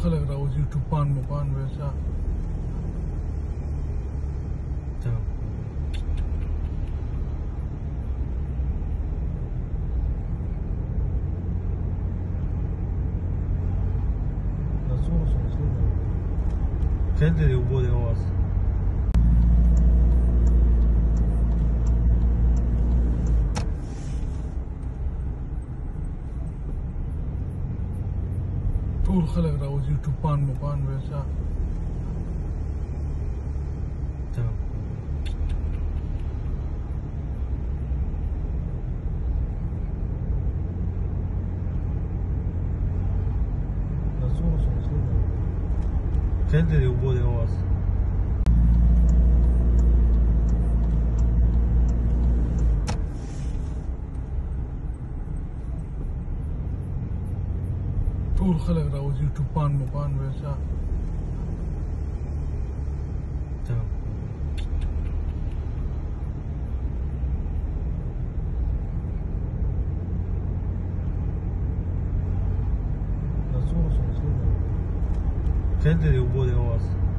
خلک راوځي ټوپان مپان ویسا Kendi de bu da var. ټول خلک راوځي ټوپان مپان ویسا Kendi de bu da var. ټول خلک راوځي ټوپان مپان ویسا Kendi de bu da var.